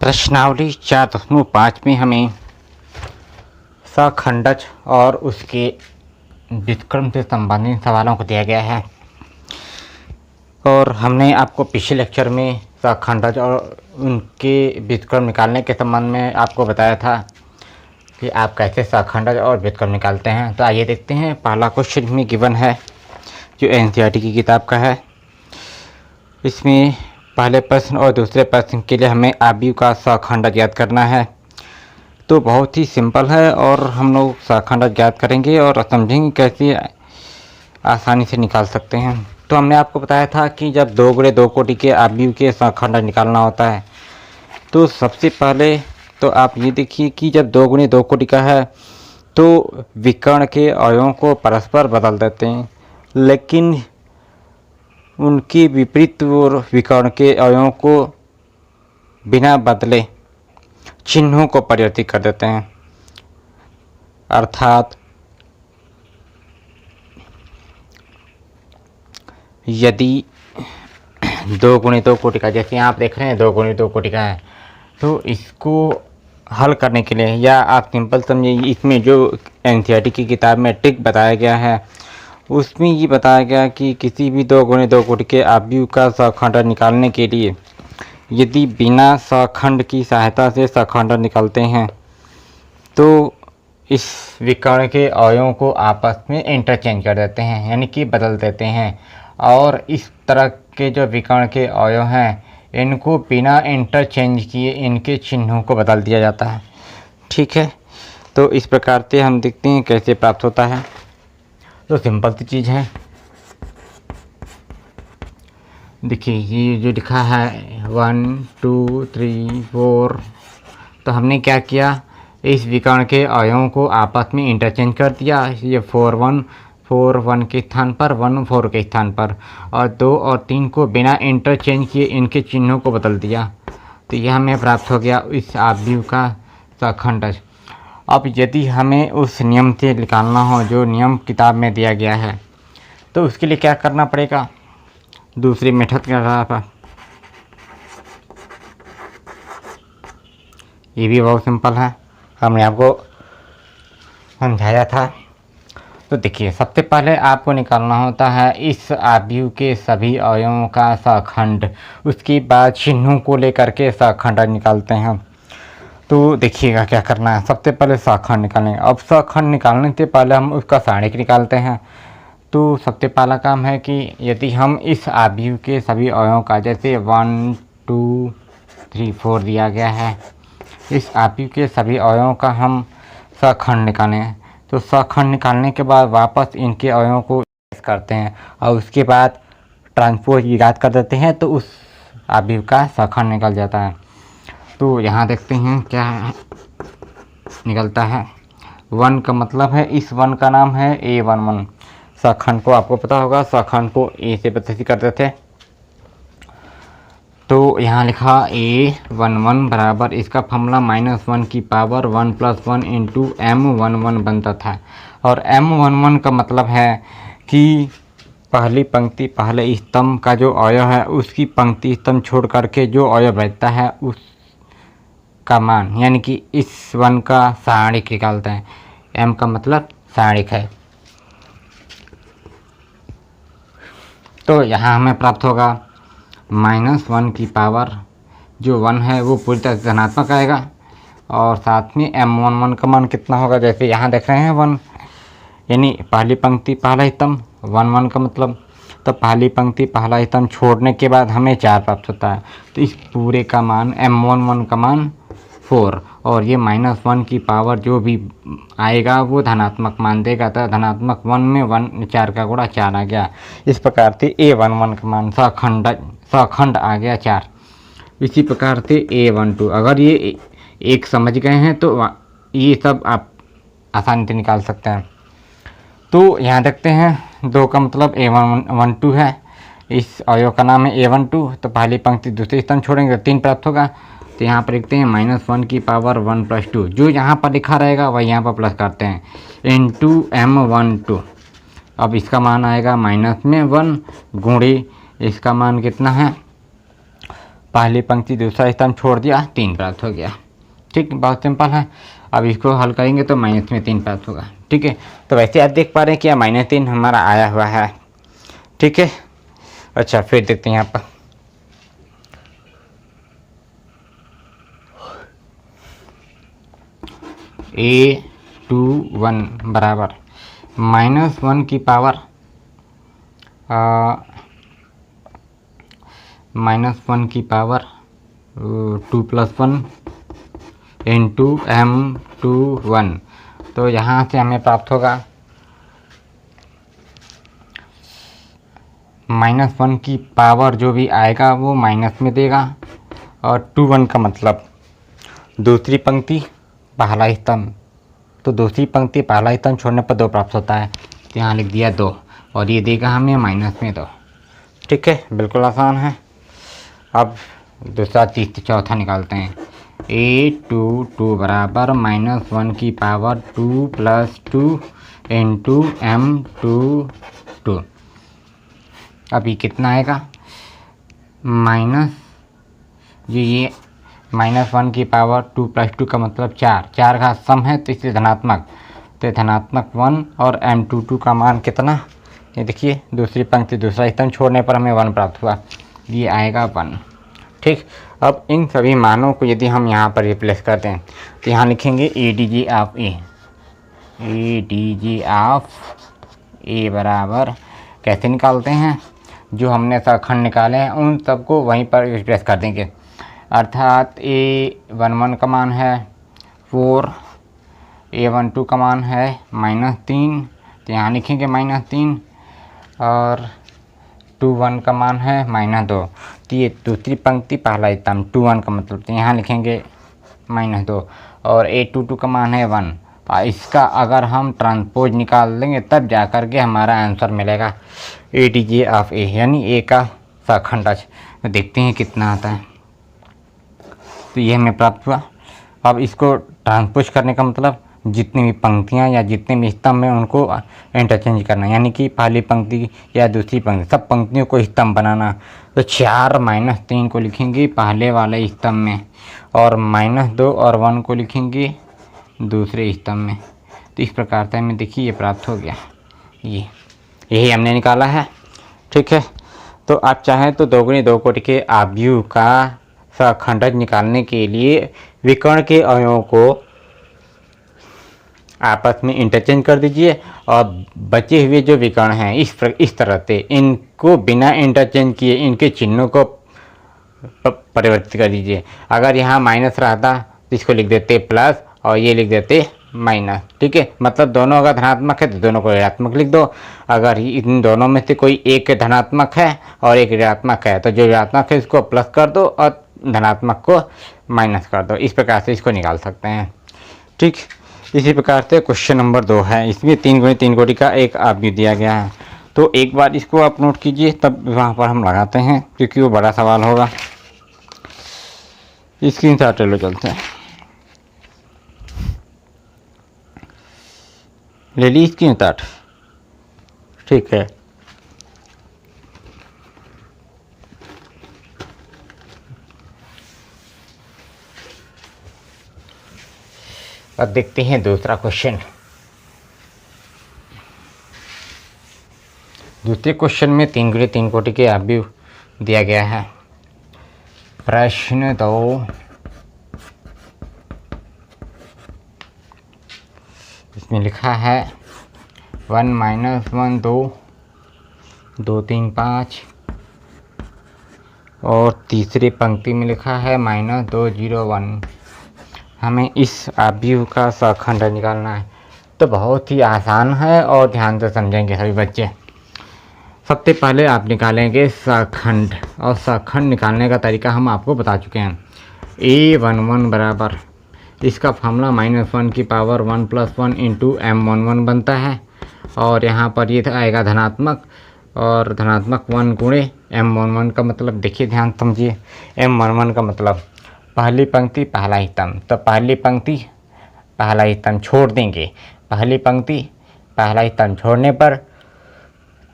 प्रश्नावली 4.5 में हमें सखंडज और उसके व्युत्क्रम से संबंधित सवालों को दिया गया है और हमने आपको पिछले लेक्चर में सखंडज और उनके व्युत्क्रम निकालने के संबंध में आपको बताया था कि आप कैसे सखंडज और व्युत्क्रम निकालते हैं। तो आइए देखते हैं। पहला क्वेश्चन में गिवन है जो एनसीईआरटी की किताब का है। इसमें पहले प्रश्न और दूसरे प्रश्न के लिए हमें आव्यूह का सखंडज ज्ञात करना है। तो बहुत ही सिंपल है और हम लोग सखंडज ज्ञात करेंगे और समझेंगे कैसे आसानी से निकाल सकते हैं। तो हमने आपको बताया था कि जब 2 × 2 कोटि के आव्यूह के सखंडज निकालना होता है तो सबसे पहले तो आप ये देखिए कि जब 2 × 2 कोटि का है तो विकर्ण के अवयवों को परस्पर बदल देते हैं, लेकिन उनके विपरीत और विकर्ण के अवयवों को बिना बदले चिन्हों को परिवर्तित कर देते हैं। अर्थात यदि 2 × 2 कोटि का, जैसे यहाँ आप देख रहे हैं 2 × 2 कोटि का है, तो इसको हल करने के लिए या आप सिंपल समझिए, इसमें जो एनसीईआरटी की किताब में ट्रिक बताया गया है उसमें ये बताया गया कि किसी भी 2 × 2 कोटि के आव्यूह का सखंडज निकालने के लिए यदि बिना सखंड की सहायता से सखंडज निकालते हैं तो इस विकर्ण के अवयवों को आपस में इंटरचेंज कर देते हैं, यानी कि बदल देते हैं। और इस तरह के जो विकर्ण के अवयव हैं इनको बिना इंटरचेंज किए इनके चिन्हों को बदल दिया जाता है। ठीक है, तो इस प्रकार से हम देखते हैं कैसे प्राप्त होता है। तो सिंपल सी चीज़ है। देखिए ये जो लिखा है 1 2 3 4, तो हमने क्या किया, इस विकर्ण के अवयवों को आपस में इंटरचेंज कर दिया। ये 4 1 के स्थान पर 1 4 के स्थान पर, और 2 और 3 को बिना इंटरचेंज किए इनके चिन्हों को बदल दिया। तो यह हमें प्राप्त हो गया इस आव्यूह का सखंडज। अब यदि हमें उस नियम से निकालना हो जो नियम किताब में दिया गया है तो उसके लिए क्या करना पड़ेगा, दूसरी मेथड का रहा था। ये भी बहुत सिंपल है, हमने आपको समझाया था। तो देखिए सबसे पहले आपको निकालना होता है इस आव्यूह के सभी अवयवों का सखंड, उसके बाद चिन्हों को लेकर के सखंडज निकालते हैं। तो देखिएगा क्या करना है। सबसे पहले सखंड निकालेंगे। अब सखंड निकालने से पहले हम उसका सारणिक निकालते हैं। तो सबसे पहला काम है कि यदि हम इस आव्यूह के सभी अवयवों का, जैसे 1 2 3 4 दिया गया है, इस आव्यूह के सभी अवयवों का हम सखंड निकालें। तो सखंड निकालने के बाद वापस इनके अवयवों को करते हैं और उसके बाद ट्रांसपोज ज्ञात कर देते हैं, तो उस आव्यूह का सखंड निकल जाता है। तो यहाँ देखते हैं क्या निकलता है। 1 का मतलब है, इस 1 का नाम है A11। सखंड को आपको पता होगा, सखंड को A से प्रदर्शित करते थे। तो यहाँ लिखा A11 बराबर, इसका फॉर्मूला -1 की पावर 1 + 1 × M11 बनता था। और M11 का मतलब है कि पहली पंक्ति पहले स्तंभ का जो अवयव है उसकी पंक्ति स्तंभ छोड़ करके जो अवयव बचता है उस का मान, यानी कि इस 1 का सारणिक निकालते हैं। M का मतलब सारणिक है। तो यहाँ हमें प्राप्त होगा -1 की पावर, जो 1 है वो पूरी तरह से धनात्मक आएगा, और साथ में M11 का मान कितना होगा, जैसे यहाँ देख रहे हैं 1, यानी पहली पंक्ति पहला स्तंभ 1 1 का मतलब, तो पहली पंक्ति पहला स्तंभ छोड़ने के बाद हमें 4 प्राप्त होता है। तो इस पूरे का मान M11 का मान 4, और ये -1 की पावर जो भी आएगा वो धनात्मक मान देगा। तो धनात्मक 1 में 1 4 का गुणा 4 आ गया। इस प्रकार से A11 का मान सखंड आ गया 4। इसी प्रकार से A12, अगर ये एक समझ गए हैं तो ये सब आप आसानी से निकाल सकते हैं। तो यहाँ देखते हैं 2 का मतलब A12 है, इस अवयव का नाम है A12। तो पहली पंक्ति दूसरे स्तंभ छोड़ेंगे तो 3 प्राप्त होगा। तो यहाँ पर लिखते हैं -1 की पावर 1 + 2, जो यहाँ पर लिखा रहेगा वही यहाँ पर प्लस करते हैं, × M12। अब इसका मान आएगा -1 गुणे इसका मान कितना है पहली पंक्ति दूसरा स्तंभ छोड़ दिया, 3 प्राप्त हो गया। ठीक, बहुत सिंपल है। अब इसको हल करेंगे तो माइनस में 3 प्राप्त होगा। ठीक है, तो वैसे आप देख पा रहे हैं कि -3 हमारा आया हुआ है। ठीक है, अच्छा फिर देखते हैं यहाँ पर A21 बराबर -1 की पावर -1 की पावर 2 + 1 इंटू M21। तो यहाँ से हमें प्राप्त होगा -1 की पावर जो भी आएगा वो माइनस में देगा, और 21 का मतलब दूसरी पंक्ति पहला स्तंभ, तो दूसरी पंक्ति पहला स्तंभ छोड़ने पर 2 प्राप्त होता है, तो यहाँ लिख दिया 2, और ये देगा हमें माइनस में 2। ठीक है, बिल्कुल आसान है। अब दूसरा तीसरा चौथा निकालते हैं। A22 बराबर -1 की पावर 2 + 2 इंटू M22। अभी कितना आएगा माइनस, ये -1 की पावर 2 + 2 का मतलब 4 का सम है, तो इसलिए धनात्मक, तो धनात्मक 1, और M22 का मान कितना, ये देखिए दूसरी पंक्ति दूसरा स्तंभ छोड़ने पर हमें 1 प्राप्त हुआ, ये आएगा 1। ठीक, अब इन सभी मानों को यदि हम यहाँ पर रिप्लेस करते हैं तो यहाँ लिखेंगे ADG ऑफ A बराबर, कैसे निकालते हैं, जो हमने सखंड निकाले हैं उन सबको वहीं पर रिप्लेस कर देंगे। अर्थात A11 का मान है 4, A12 का मान है -3, तो यहाँ लिखेंगे -3, और 21 का मान है -2, तो ये दूसरी पंक्ति पहला स्तंभ 21 का मतलब, तो यहाँ लिखेंगे -2, और A22 का मान है 1, और इसका अगर हम ट्रांसपोज निकाल देंगे तब जा कर के हमारा आंसर मिलेगा ADJ ऑफ A, यानी A का सखंडज। तो देखते हैं कितना आता है, तो ये हमें प्राप्त हुआ। अब इसको ट्रांसपोज करने का मतलब जितनी भी पंक्तियाँ या जितने भी स्तंभ हैं उनको इंटरचेंज करना, यानी कि पहली पंक्ति या दूसरी पंक्ति सब पंक्तियों को स्तंभ बनाना। तो 4 - 3 को लिखेंगे पहले वाले स्तंभ में, और -2 और 1 को लिखेंगे दूसरे स्तंभ में। तो इस प्रकार से हमें देखिए ये प्राप्त हो गया, यही हमने निकाला है। ठीक है, तो आप चाहें तो दोगुनी दो कोटि के आव्यूह का सखंडज निकालने के लिए विकर्ण के अवयवों को आपस में इंटरचेंज कर दीजिए, और बचे हुए जो विकर्ण हैं इस तरह से इनको बिना इंटरचेंज किए इनके चिन्हों को परिवर्तित कर दीजिए। अगर यहाँ माइनस रहता तो इसको लिख देते प्लस, और ये लिख देते माइनस। ठीक है, मतलब दोनों अगर धनात्मक है तो दोनों को ऋणात्मक लिख दो। अगर इन दोनों में से कोई एक धनात्मक है और एक ऋणात्मक है तो जो ऋणात्मक है इसको प्लस कर दो और धनात्मक को माइनस कर दो। इस प्रकार से इसको निकाल सकते हैं। ठीक, इसी प्रकार से क्वेश्चन नंबर 2 है, इसमें 3 × 3 कोटि का एक आव्यूह दिया गया है। तो एक बार इसको आप नोट कीजिए, तब वहाँ पर हम लगाते हैं क्योंकि वो बड़ा सवाल होगा। स्क्रीनशॉट ले लो, चलते हैं, ले ली स्क्रीनशॉट। ठीक है, अब देखते हैं दूसरा क्वेश्चन। दूसरे क्वेश्चन में 3 × 3 कोटि के आव्यूह दिया गया है। प्रश्न 2, इसमें लिखा है 1 - 1 2 2 3 5, और तीसरी पंक्ति में लिखा है -2 0 1। हमें इस आव्यूह का सखंड निकालना है। तो बहुत ही आसान है और ध्यान से समझेंगे सभी बच्चे। सबसे पहले आप निकालेंगे सखंड, और सखंड निकालने का तरीका हम आपको बता चुके हैं। A11 बराबर, इसका फार्मूला -1 की पावर 1 + 1 इंटू M11 बनता है, और यहाँ पर ये आएगा धनात्मक, और धनात्मक 1 × M11 का मतलब देखिए, ध्यान समझिए, M11 का मतलब पहली पंक्ति पहला स्तंभ, तो पहली पंक्ति पहला स्तंभ छोड़ देंगे, पहली पंक्ति पहला स्तंभ छोड़ने पर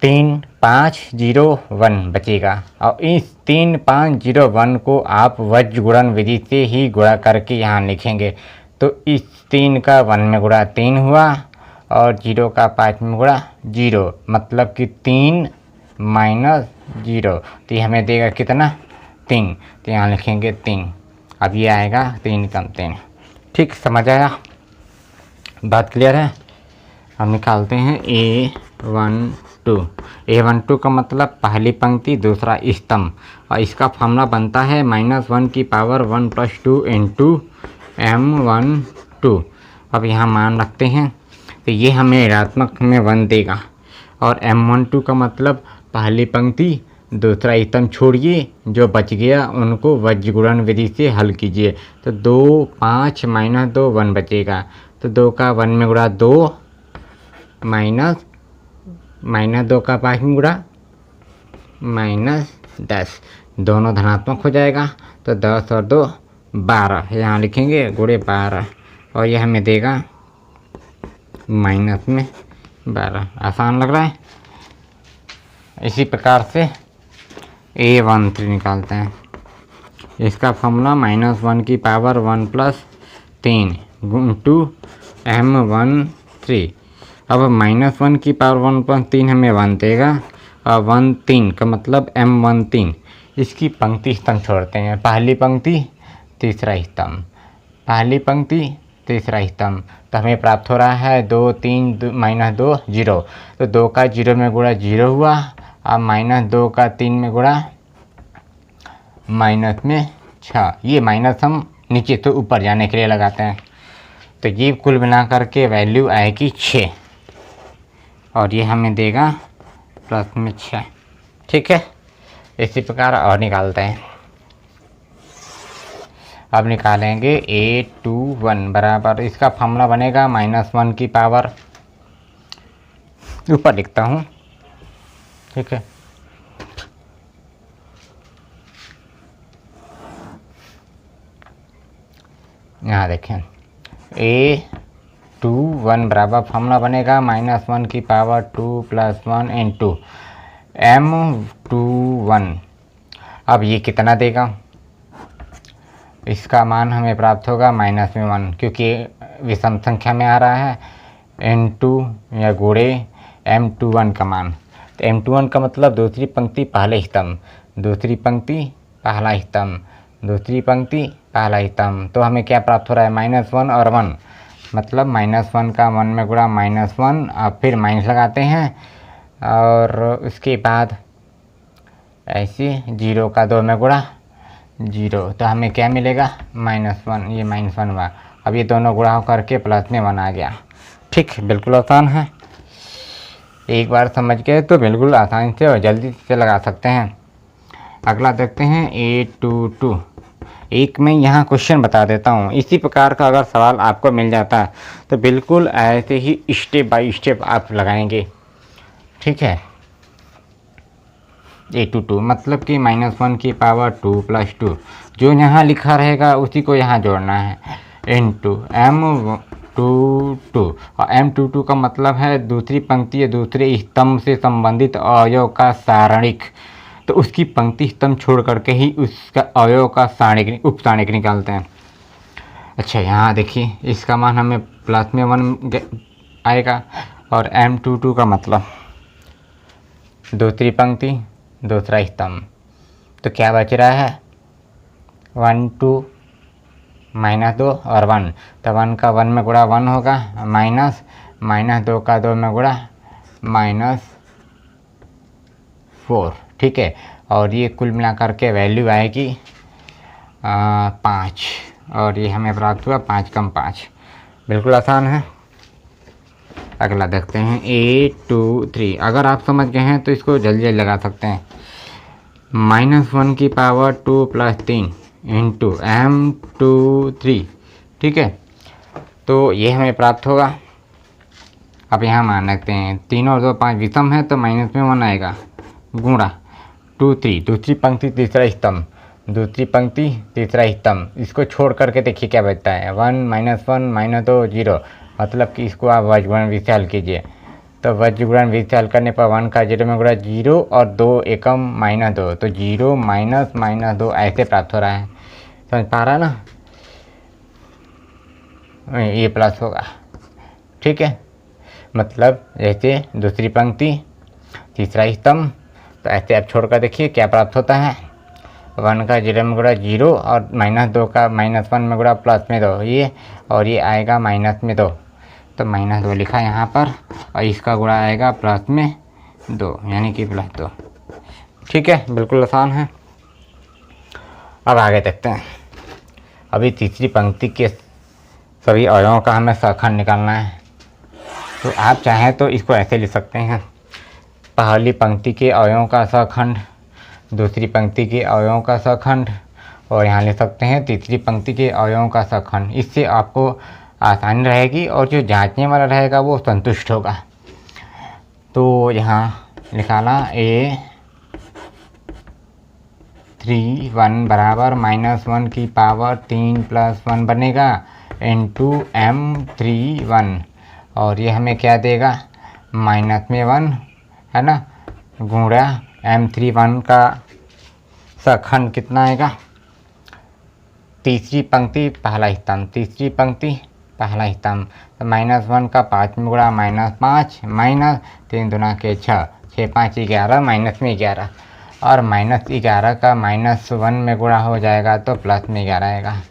3 501 बचेगा। और इस 3501 को आप वज्र गुणन विधि से ही गुणा करके यहाँ लिखेंगे। तो इस 3 का 1 में गुणा 3 हुआ और 0 का 5 में गुणा 0, मतलब कि 3 माइनस 0, तो ये हमें देगा कितना 3, तो यहाँ लिखेंगे 3। अब ये आएगा 3 कम 3। ठीक, समझ आया, बात क्लियर है। हम निकालते हैं A12। A12 का मतलब पहली पंक्ति दूसरा स्तंभ, और इसका फॉर्मूला बनता है -1 की पावर 1 + 2 इंटू M12। अब यहाँ मान रखते हैं तो ये हमें ऋणात्मक में 1 देगा, और M12 का मतलब पहली पंक्ति दूसरा स्तंभ छोड़िए, जो बच गया उनको वज्र गुणन विधि से हल कीजिए। तो 2 5 माइनस 2 1 बचेगा, तो 2 का 1 में गुणा 2 माइनस 2 का 5 में गुणा -10, दोनों धनात्मक हो जाएगा। तो 10 और 2 12, यहाँ लिखेंगे गुणे 12, और यह हमें देगा माइनस में 12। आसान लग रहा है। इसी प्रकार से A13 निकालते हैं। इसका फॉर्मूला -1 की पावर 1 + 3 इंटू M13। अब -1 की पावर 1 + 3 हमें 1 देगा, और 1 3 का मतलब M13। इसकी पंक्ति स्तंभ छोड़ते हैं, पहली पंक्ति तीसरा स्तंभ, पहली पंक्ति तीसरा स्तंभ, तो हमें प्राप्त हो रहा है 2 3 -2 0। तो 2 का 0 में गुणा 0 हुआ, अब -2 का 3 में गुणा -6। ये माइनस हम नीचे से ऊपर जाने के लिए लगाते हैं। तो ये कुल मिला करके वैल्यू आएगी 6, और ये हमें देगा +6। ठीक है, इसी प्रकार और निकालते हैं। अब निकालेंगे A21 बराबर, इसका फॉर्मूला बनेगा -1 की पावर, ऊपर लिखता हूँ। ठीक है, यहाँ देखें A21 बराबर फॉर्मूला बनेगा -1 की पावर 2 + 1 इंटू M21। अब ये कितना देगा, इसका मान हमें प्राप्त होगा -1, क्योंकि विषम संख्या में आ रहा है, इंटू या गुणे M21 का मान। तो M21 का मतलब दूसरी पंक्ति पहले स्तंभ, दूसरी पंक्ति पहला स्तंभ, दूसरी पंक्ति पहला स्तंभ। तो हमें क्या प्राप्त हो रहा है -1 और 1, मतलब -1 का 1 में गुणा -1, अब फिर माइनस लगाते हैं, और उसके बाद ऐसे 0 का 2 में गुणा 0, तो हमें क्या मिलेगा -1, ये -1 हुआ। अब ये दोनों गुणा करके प्लस में 1 आ गया। ठीक, बिल्कुल आसान है, एक बार समझ गए तो बिल्कुल आसानी से और जल्दी से लगा सकते हैं। अगला देखते हैं A22। एक मैं यहाँ क्वेश्चन बता देता हूँ, इसी प्रकार का अगर सवाल आपको मिल जाता है तो बिल्कुल ऐसे ही स्टेप बाय स्टेप आप लगाएंगे। ठीक है, A22 मतलब कि -1 की पावर 2 + 2, जो यहाँ लिखा रहेगा उसी को यहाँ जोड़ना है, इंटू M22। और M22 का मतलब है दूसरी पंक्ति या दूसरे स्तंभ से संबंधित अवयव का सारणिक, तो उसकी पंक्ति स्तंभ छोड़ करके ही उसका अवयव का सारणिक उप सारणिक निकालते हैं। अच्छा, यहाँ देखिए इसका मान हमें +1 आएगा, और M22 का मतलब दूसरी पंक्ति दूसरा स्तंभ, तो क्या बच रहा है 1 2 -2 और 1, तो 1 का 1 में गुणा 1 होगा, -2 का 2 में गुणा -4। ठीक है, और ये कुल मिलाकर के वैल्यू आएगी 5, और ये हमें प्राप्त हुआ 5 कम 5। बिल्कुल आसान है। अगला देखते हैं A23। अगर आप समझ गए हैं तो इसको जल्दी जल्दी लगा सकते हैं। -1 की पावर 2 + 3 इंटू M23। ठीक है, तो ये हमें प्राप्त होगा। अब यहाँ मान रखते हैं 3 और 2 5 विषम है, तो माइनस में 1 आएगा, गुणा 2 3 दूसरी पंक्ति तीसरा स्तंभ, दूसरी पंक्ति तीसरा स्तंभ, इसको छोड़ करके देखिए क्या बचता है 1 -1 -2 0, मतलब कि इसको आप वज्रगुणन विधि से हल कीजिए। तो वज्र गुणन विधि से हल करने पर 1 का 0 में गुणा 0 और 2 एकम -2, तो 0 माइनस 2 ऐसे प्राप्त हो रहा है। समझ पा रहा ना, ये प्लस होगा। ठीक है, मतलब जैसे दूसरी पंक्ति तीसरा स्तंभ, तो ऐसे आप छोड़कर देखिए क्या प्राप्त होता है। 1 का 0 में गुणा 0 और -2 का -1 में गुणा प्लस में 2, ये और ये आएगा माइनस में 2, तो -2 लिखा यहाँ पर, और इसका गुणा आएगा प्लस में 2, यानी कि +2। ठीक है, बिल्कुल आसान है। अब आगे देखते हैं। अभी तीसरी पंक्ति के सभी अवयवों का हमें सखंड निकालना है। तो आप चाहें तो इसको ऐसे लिख सकते हैं, पहली पंक्ति के अवयवों का सखंड, दूसरी पंक्ति के अवयवों का सखंड, और यहाँ लिख सकते हैं तीसरी पंक्ति के अवयवों का सखंड। इससे आपको आसानी रहेगी और जो जांचने वाला रहेगा वो संतुष्ट होगा। तो यहाँ निकाला A31 बराबर -1 की पावर 3 + 1 बनेगा इंटू M31, और ये हमें क्या देगा, -1 है ना, गुणा M31 का सखंड कितना आएगा, तीसरी पंक्ति पहला स्तंभ, तीसरी पंक्ति पहला स्तंभ, तो -1 का 5 में गुणा -5 माइनस 3 दूना के 6, 6 5 11 माइनस में 11, और -11 का -1 में गुणा हो जाएगा तो प्लस में 11 आएगा।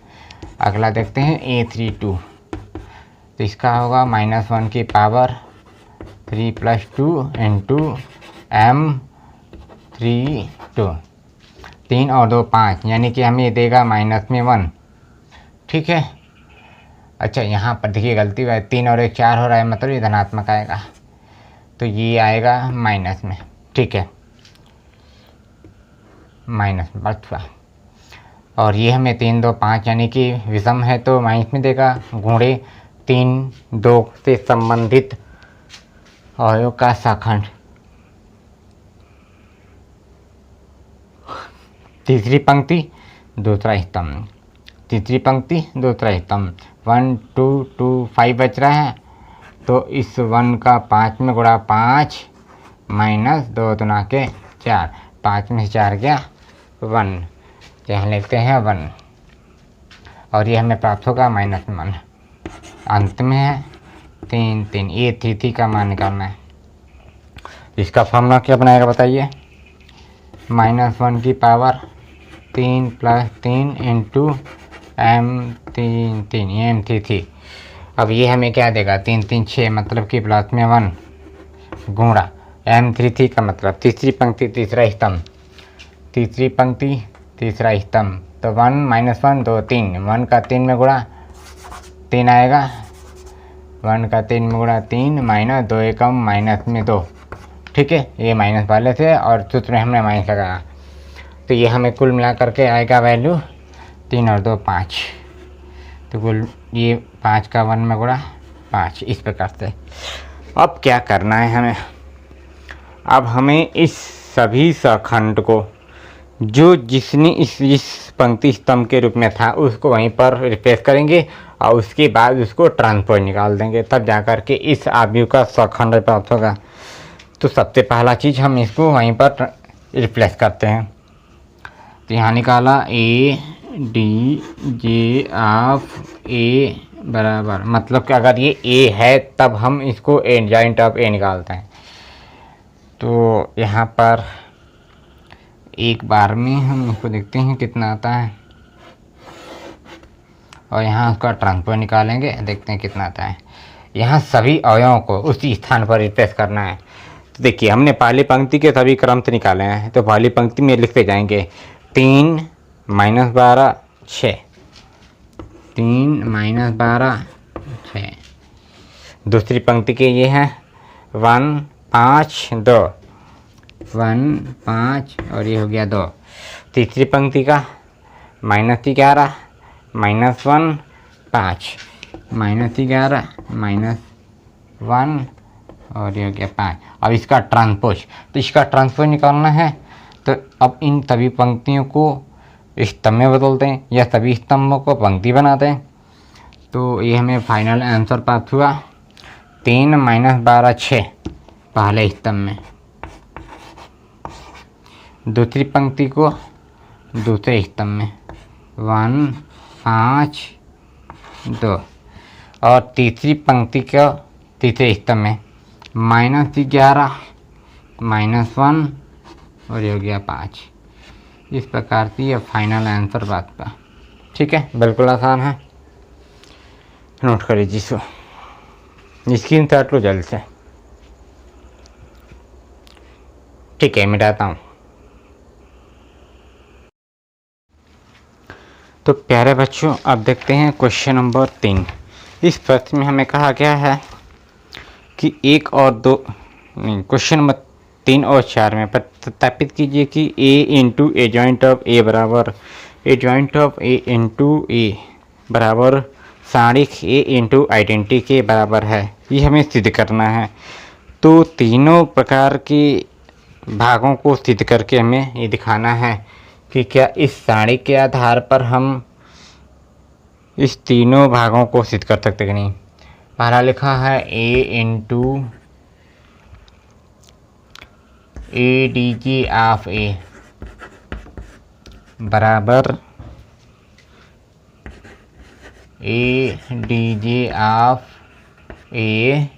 अगला देखते हैं A32, तो इसका होगा -1 की पावर 3 + 2 इंटू M32, 3 और 2 5, यानी कि हमें देगा -1। ठीक है, अच्छा यहाँ पर देखिए गलती हुआ है, 3 और 1 4 हो रहा है, मतलब ये धनात्मक आएगा, तो ये आएगा माइनस में। ठीक है, माइनस में बढ़ हुआ, और ये हमें 3 2 5 यानी कि विषम है तो माइनस में देगा, गुणे 3 2 से संबंधित अवयव का सखंड। तीसरी पंक्ति दूसरा स्तंभ, तीसरी पंक्ति दूसरा स्तंभ, 1 2 2 5 बच रहा है, तो इस 1 का 5 में गुणा 5 माइनस 2 दूना के 4, 5 में 4 गया 1, यहाँ लेते हैं 1, और ये हमें प्राप्त होगा -1। अंत में है 3 3, ये 3 का मान निकालना है। इसका फॉर्मूला क्या बनाएगा बताइए, -1 की पावर 3 + 3 इंटू M33, ये M33। अब ये हमें क्या देगा, 3 3 6, मतलब कि प्लस में 1 गुणा M33 का मतलब तीसरी पंक्ति तीसरा स्तंभ, तीसरी पंक्ति तीसरा स्तंभ, तो 1 -1 2 3, 1 का 3 में गुणा 3 आएगा, 1 का 3 में गुणा 3 माइनस 2 एकम माइनस में 2। ठीक है, ये माइनस वाले थे और सूत्र में हमने माइनस लगाया, तो ये हमें कुल मिला करके आएगा वैल्यू 3 और 2 5, तो कुल ये 5 का 1 में गुणा 5, इस प्रकार से। अब क्या करना है हमें, अब हमें इस सभी सखंड को जो जिसने इस पंक्ति स्तंभ के रूप में था उसको वहीं पर रिप्लेस करेंगे, और उसके बाद उसको ट्रांसपोज निकाल देंगे, तब जाकर के इस आव्यूह का सखंड प्राप्त होगा। तो सबसे पहला चीज़ हम इसको वहीं पर रिप्लेस करते हैं। तो यहाँ निकाला ADJ ऑफ A बराबर, मतलब कि अगर ये A है तब हम इसको एडजॉइंट ऑफ A निकालते हैं। तो यहाँ पर एक बार में हम इसको देखते हैं कितना आता है, और यहाँ उसका ट्रांसपोज निकालेंगे, देखते हैं कितना आता है। यहाँ सभी अवयवों को उसी स्थान पर रिप्लेस करना है। तो देखिए हमने पहली पंक्ति के सभी क्रम से निकाले हैं, तो पहली पंक्ति में लिखते जाएंगे 3 - 12 6, 3 - 12 6। दूसरी पंक्ति के ये हैं 1 5 2, 1 5 और ये हो गया 2। तीसरी पंक्ति का -11 -1 5, -11 -1 और ये हो गया 5। अब इसका ट्रांसपोज, तो इसका ट्रांसपोज निकालना है, तो अब इन सभी पंक्तियों को स्तंभ में बदलते हैं या सभी स्तंभों को पंक्ति बनाते हैं। तो ये हमें फाइनल आंसर प्राप्त हुआ 3 - 12 6, पहले स्तंभ में, दूसरी पंक्ति को दूसरे स्तंभ में 1 5 2, और तीसरी पंक्ति को तीसरे स्तंभ में -11 -1 और ये हो गया 5। इस प्रकार से ये फाइनल आंसर बात का। ठीक है, बिल्कुल आसान है, नोट कर लीजिए इसको, स्क्रीन शॉट लो जल्द से। ठीक है, मिटाता हूँ। तो प्यारे बच्चों, अब देखते हैं क्वेश्चन नंबर 3। इस प्रश्न में हमें कहा गया है कि 1 और 2 क्वेश्चन नंबर 3 और 4 में सत्यापित कीजिए कि a into adjoint of A बराबर adjoint of A into A बराबर सारणिक a इंटू आइडेंटिटी के बराबर है। ये हमें सिद्ध करना है। तो तीनों प्रकार के भागों को सिद्ध करके हमें ये दिखाना है कि क्या इस सारणी के आधार पर हम इस तीनों भागों को सिद्ध कर सकते कि नहीं। पहला लिखा है a into A D J of A बराबर A D J of A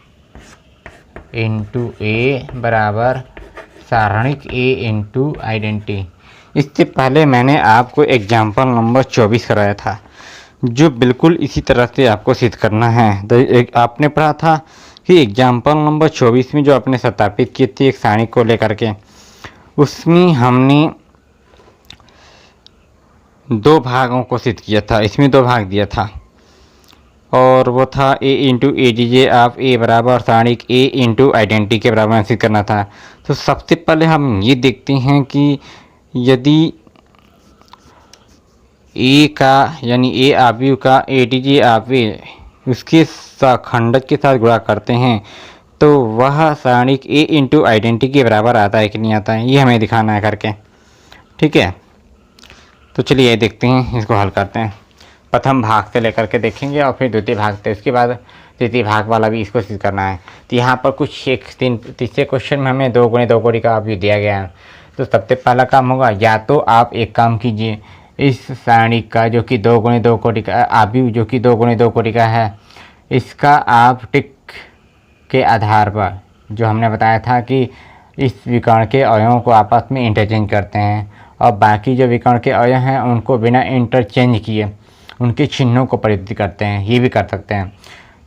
into A बराबर सारणिक a इंटू आइडेंटिटी। इससे पहले मैंने आपको एग्जाम्पल नंबर 24 कराया था, जो बिल्कुल इसी तरह से आपको सिद्ध करना है। तो आपने पढ़ा था कि एग्जाम्पल नंबर 24 में जो आपने सत्यापित की थी एक सारणी को लेकर के, उसमें हमने 2 भागों को सिद्ध किया था। इसमें 2 भाग दिया था और वो था a into A D J of A बराबर सारणिक a इंटू आइडेंटिटी के बराबर सिद्ध करना था। तो सबसे पहले हम ये देखते हैं कि यदि a का यानी a आव्यूह का ए डी जे ऑफ ए उसके खंडक के साथ गुणा करते हैं तो वह सारणिक a इंटू आइडेंटिटी के बराबर आता है कि नहीं आता है, ये हमें दिखाना है करके। ठीक है, तो चलिए ये देखते हैं, इसको हल करते हैं। प्रथम भाग से लेकर के देखेंगे और फिर द्वितीय भाग से, उसके बाद तृतीय भाग वाला भी इसको सिद्ध करना है। तो यहाँ पर कुछ तीसरे क्वेश्चन में हमें 2 गुणे 2 कोटि का आव्यूह दिया गया है। तो सबसे पहला काम होगा, या तो आप एक काम कीजिए, इस सारणी का जो कि 2 गुणे 2 कोटि का आव्यूह जो कि 2 गुणे 2 कोटि का है, इसका आप टिक के आधार पर, जो हमने बताया था कि इस विकर्ण के अवयवों को आपस में इंटरचेंज करते हैं और बाकी जो विकर्ण के अवयव हैं उनको बिना इंटरचेंज किए उनके चिन्हों को परिवर्तित करते हैं, ये भी कर सकते हैं।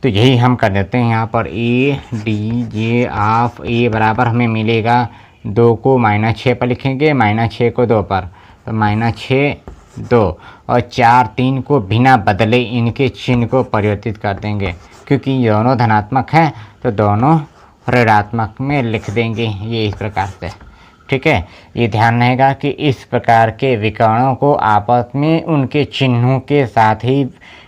तो यही हम कर देते हैं। यहाँ पर ए डी जे ऑफ ए बराबर हमें मिलेगा, 2 को -6 पर लिखेंगे, -6 को 2 पर, तो -6 2 और 4 3 को बिना बदले इनके चिन्ह को परिवर्तित कर देंगे, क्योंकि दोनों धनात्मक हैं तो दोनों ऋणात्मक में लिख देंगे, ये इस प्रकार से। ठीक है, ये ध्यान रहेगा कि इस प्रकार के विकर्णों को आपस में उनके चिन्हों के साथ ही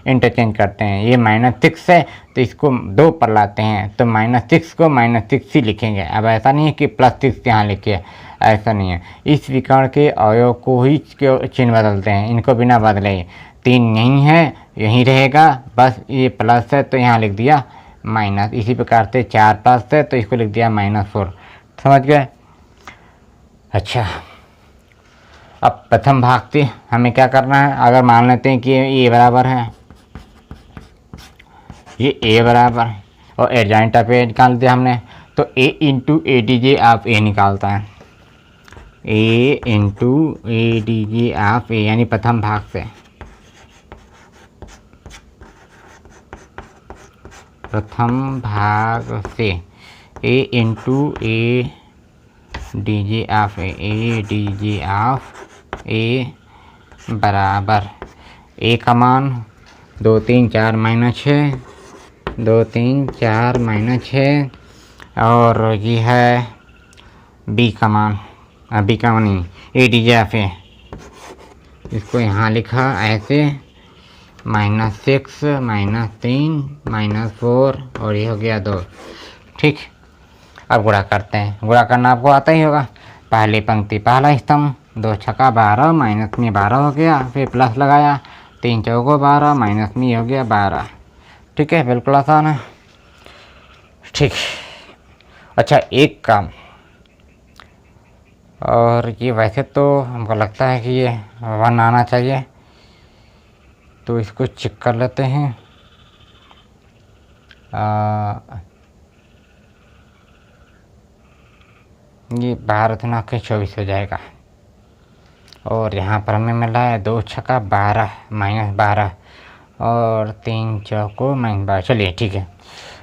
इंटरचेंज करते हैं। ये -6 है तो इसको 2 पर लाते हैं, तो -6 को -6 ही लिखेंगे। अब ऐसा नहीं है कि +6 यहाँ लिखिए, ऐसा नहीं है। इस विकर्ण के अवयव को ही चिन्ह बदलते हैं, इनको बिना बदले। 3 नहीं है, यहीं रहेगा, बस ये प्लस है तो यहाँ लिख दिया माइनस। इसी प्रकार से 4 प्लस है तो इसको लिख दिया -4। समझ गए? अच्छा, अब प्रथम भाग से हमें क्या करना है। अगर मान लेते हैं कि ये बराबर है, ये a बराबर है और एडजॉइंट ऑफ a निकाल दिया हमने, तो a into A D J of a निकालता है, a into A D J of a, यानी प्रथम भाग से। प्रथम भाग से a into A D J of A D J of A बराबर a का मान 2 3 4 -6, 2 3 4 -6, और ये है b का मान, b का मान नहीं, ए डी जे ऑफ ए, इसको यहाँ लिखा ऐसे -6 -3 -4 और ये हो गया 2। ठीक, अब गुणा करते हैं। गुणा करना आपको आता ही होगा। पहली पंक्ति पहला स्तंभ, 2 छक्का 12 माइनस में 12 हो गया, फिर प्लस लगाया, 3 चौको 12 माइनस में हो गया 12। ठीक है, बिल्कुल आसान है। ठीक, अच्छा एक काम, और ये वैसे तो हमको लगता है कि ये 1 आना चाहिए, तो इसको चेक कर लेते हैं। ये 12 दुना के 24 हो जाएगा, और यहाँ पर हमें मिला है 2 छक्का 12 -12 और 3 चौको -12। चलिए ठीक है।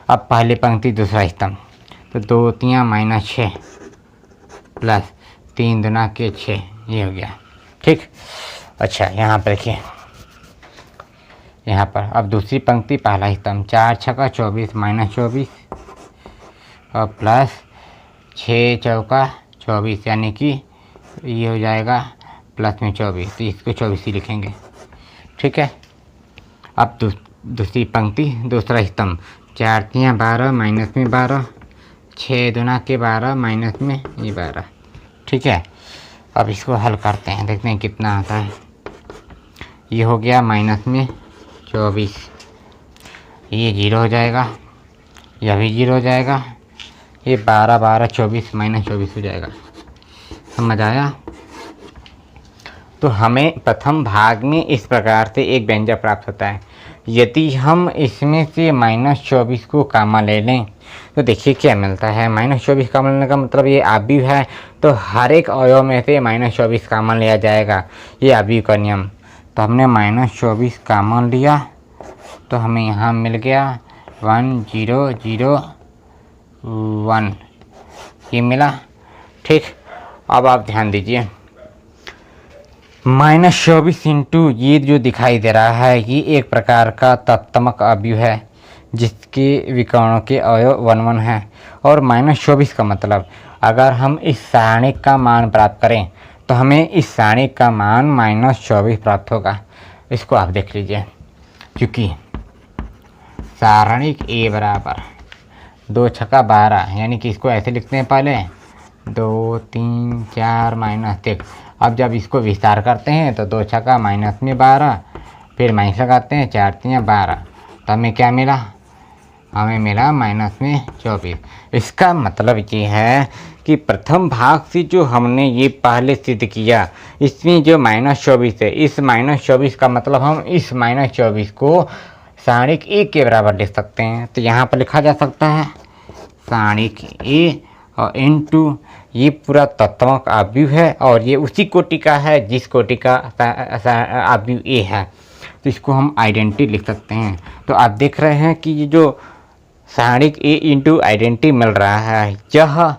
अब पहली पंक्ति दूसरा स्तंभ, तो 2 तियाँ -6 प्लस 3 दुना के 6, ये हो गया ठीक। अच्छा यहाँ पर देखिए, यहाँ पर अब दूसरी पंक्ति पहला स्तंभ, 4 छक्का 24 -24 और प्लस 6 चौका 24, यानी कि ये हो जाएगा प्लस में 24, तो इसको 24 ही लिखेंगे ठीक है। अब दूसरी पंक्ति दूसरा स्तंभ, 4 तियाँ 12 माइनस में 12, 6 दुना के 12 माइनस में ये 12 ठीक है। अब इसको हल करते हैं, देखते हैं कितना आता है। ये हो गया माइनस में 24, ये 0 हो जाएगा, यह भी 0 हो जाएगा, ये 12 12 24 -24 हो जाएगा। समझ आया? तो हमें प्रथम भाग में इस प्रकार से एक व्यंजक प्राप्त होता है। यदि हम इसमें से -24 को कॉमन ले लें तो देखिए क्या मिलता है। -24 कॉमन लेने का मतलब ये आव्यूह है, तो हर एक अवयव में से -24 कॉमन लिया जाएगा, ये आव्यूह का नियम। तो हमने -24 कॉमन लिया, तो हमें यहाँ मिल गया 1 0 0 1, ये मिला ठीक। अब आप ध्यान दीजिए, -24 इंटू ये जो दिखाई दे रहा है, ये एक प्रकार का तत्समक अवयव है जिसके विकर्णों के अवयव 1 1 है। और -24 का मतलब, अगर हम इस सारणिक का मान प्राप्त करें तो हमें इस सारणिक का मान -24 प्राप्त होगा। इसको आप देख लीजिए, क्योंकि सारणिक A बराबर 2 छक्का 12, यानी कि इसको ऐसे लिखते हैं पहले 2 3 4 -1। अब जब इसको विस्तार करते हैं तो 2 छक्का माइनस में 12, फिर माइनस लगाते हैं 4 तियाँ 12, तो हमें क्या मिला? हमें मिला माइनस में 24। इसका मतलब ये है कि प्रथम भाग से जो हमने ये पहले सिद्ध किया, इसमें जो -24 है, इस -24 का मतलब हम इस -24 को सारणिक A के बराबर लिख सकते हैं। तो यहाँ पर लिखा जा सकता है सारणिक A और इनटू ये पूरा तत्समक आव्यूह है, और ये उसी कोटि का है जिस कोटि का आव्यूह A है, तो इसको हम आइडेंटिटी लिख सकते हैं। तो आप देख रहे हैं कि ये जो सारणिक A इंटू आइडेंटिटी मिल रहा है, यह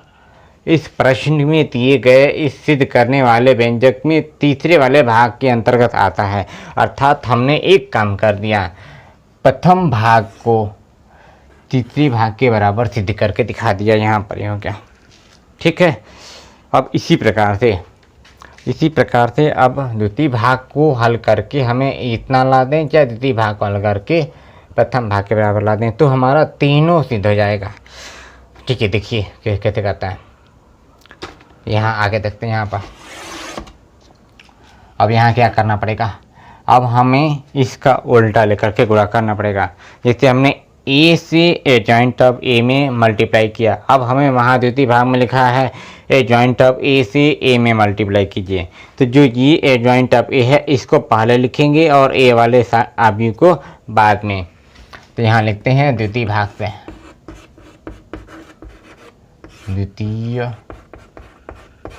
इस प्रश्न में दिए गए इस सिद्ध करने वाले व्यंजक में तीसरे वाले भाग के अंतर्गत आता है। अर्थात हमने एक काम कर दिया, प्रथम भाग को तीसरे भाग के बराबर सिद्ध करके दिखा दिया यहाँ पर, हो क्या ठीक है। अब इसी प्रकार से अब द्वितीय भाग को हल करके हमें इतना ला दें, या द्वितीय भाग को हल करके प्रथम भाग के बराबर ला दें, तो हमारा तीनों सिद्ध हो जाएगा ठीक है। देखिए कैसे करता है, यहाँ आगे देखते हैं। यहाँ पर अब यहाँ क्या करना पड़ेगा, अब हमें इसका उल्टा लेकर के गुणा करना पड़ेगा। जैसे हमने A से एडजॉइंट ऑफ A में मल्टीप्लाई किया, अब हमें वहाँ द्वितीय भाग में लिखा है एडजॉइंट ऑफ A से A में मल्टीप्लाई कीजिए। तो जो ये एडजॉइंट ऑफ A है, इसको पहले लिखेंगे और A वाले आव्यूह को बाद में। तो यहाँ लिखते हैं द्वितीय भाग से, द्वितीय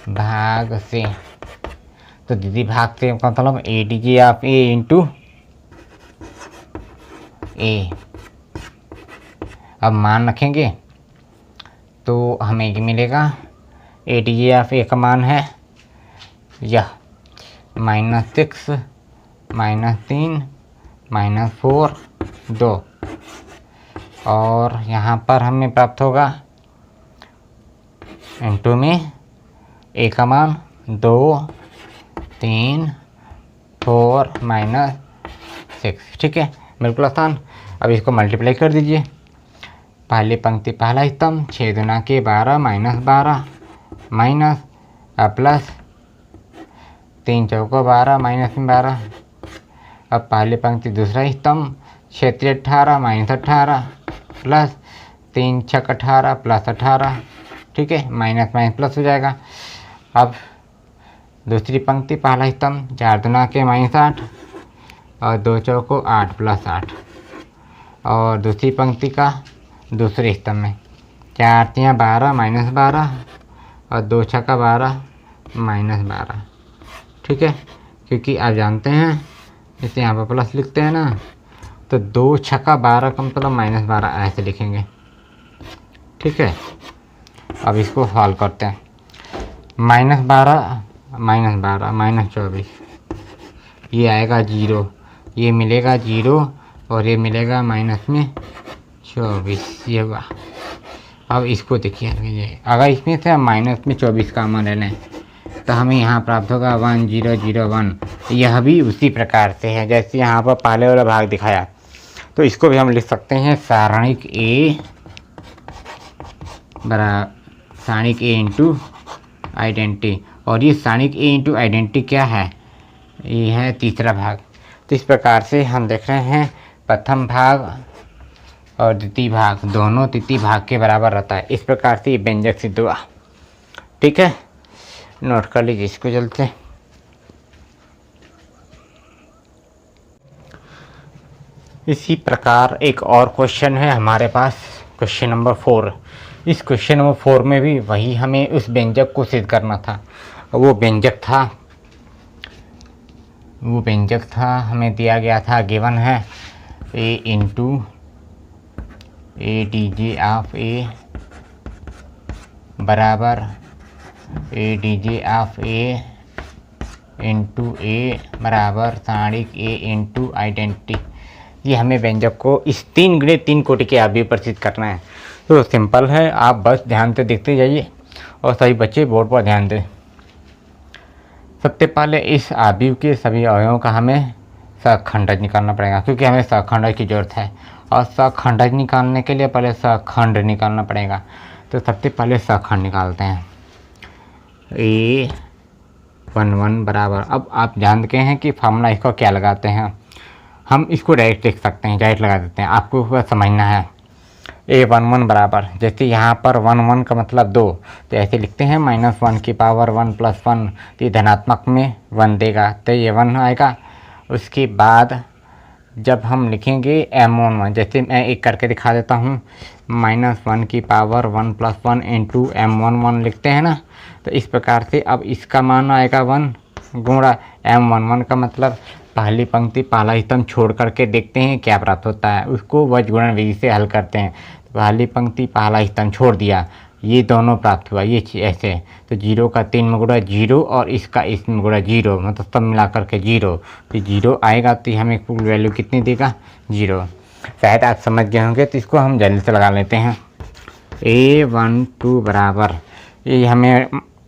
भाग से, तो द्वितीय भाग से मतलब ADJ of A into A। अब मान रखेंगे तो हमें ये मिलेगा ADJ ऑफ A का मान है यह -6 -3 -4 2, और यहाँ पर हमें प्राप्त होगा इंटू में A का मान 2 3 4 -6 ठीक है, बिल्कुल आसान। अब इसको मल्टीप्लाई कर दीजिए, पहली पंक्ति पहला स्तंभ 6 दुना के 12 -12 माइनस प्लस 3 चौको 12 -12। अब पहली पंक्ति दूसरा स्तंभ 6 3 18 -18 प्लस 3 6 18 प्लस 18 ठीक है, माइनस माइनस प्लस हो जाएगा। अब दूसरी पंक्ति पहला स्तंभ 4 दूना के -8 और 2 चौको 8 प्लस 8, और दूसरी पंक्ति का दूसरे स्तंभ में 4 तियाँ 12 -12 और 2 छक्का 12 -12, ठीक है। क्योंकि आप जानते हैं इसे यहाँ पर प्लस लिखते हैं ना, तो 2 छक्का 12 का मतलब -12 ऐसे लिखेंगे, ठीक है। अब इसको हल करते हैं, -12 -24, ये आएगा 0, ये मिलेगा 0 और ये मिलेगा माइनस में 24, ये हुआ। अब इसको देखिए, अगर इसमें से हम माइनस में 24 का मान ले लें तो हमें यहाँ प्राप्त होगा 1001। यह भी उसी प्रकार से है जैसे यहाँ पर पहले वाला भाग दिखाया, तो इसको भी हम लिख सकते हैं सारणिक ए इंटू आइडेंटिटी, और ये सारणिक ए इंटू आइडेंटिटी क्या है, ये है तीसरा भाग। तो इस प्रकार से हम देख रहे हैं प्रथम भाग और द्वितीय भाग दोनों तृतीय भाग के बराबर रहता है। इस प्रकार से ये व्यंजक सिद्ध हुआ, ठीक है, नोट कर लीजिए इसको जल्द से। इसी प्रकार एक और क्वेश्चन है हमारे पास, क्वेश्चन नंबर 4। इस क्वेश्चन नंबर 4 में भी वही हमें उस व्यंजक को सिद्ध करना था। वो व्यंजक था हमें दिया गया था, गिवन है a into A D J of A बराबर A D J of A into A बराबर सारणिक ए इंटू आइडेंटिटी। ये हमें व्यंजक को इस 3 गुणे 3 कोटि के अवयव पर सिद्ध करना है। तो सिंपल है, आप बस ध्यान से देखते जाइए और सभी बच्चे बोर्ड पर ध्यान दें। सबसे पहले इस अवयव के सभी अवयवों का हमें सहखंडज निकालना पड़ेगा, क्योंकि हमें सहखंडज की जरूरत है, और सहखंडज निकालने के लिए पहले सहखंड निकालना पड़ेगा। तो सबसे पहले सहखंड निकालते हैं, A11 बराबर, अब आप जानते हैं कि फार्मूला इसको क्या लगाते हैं, हम इसको डायरेक्ट लिख सकते हैं, डायरेक्ट लगा देते हैं, आपको बस समझना है। A11 बराबर, जैसे यहाँ पर 1 का मतलब 2, तो ऐसे लिखते हैं -1 की पावर 1 + 1, तो धनात्मक में 1 देगा, तो ये 1 आएगा। उसके बाद जब हम लिखेंगे M11, जैसे मैं एक करके दिखा देता हूँ, -1 की पावर 1 + 1 इंटू M11 लिखते हैं ना, तो इस प्रकार से अब इसका मान आएगा 1 गुणा M11 का मतलब पहली पंक्ति पहला स्तंभ छोड़ करके देखते हैं क्या प्राप्त होता है, उसको वज्रगुणन विधि से हल करते हैं। तो पहली पंक्ति पहला स्तंभ छोड़ दिया, ये दोनों प्राप्त हुआ, ये ऐसे, तो 0 का 3 में गुणा 0 और इसका इसमें गुणा 0, मतलब सब मिला करके 0, तो 0 आएगा, तो हमें कुल वैल्यू कितनी देगा, 0। शायद आप समझ गए होंगे, तो इसको हम जल्दी से लगा लेते हैं। A12 बराबर, ये हमें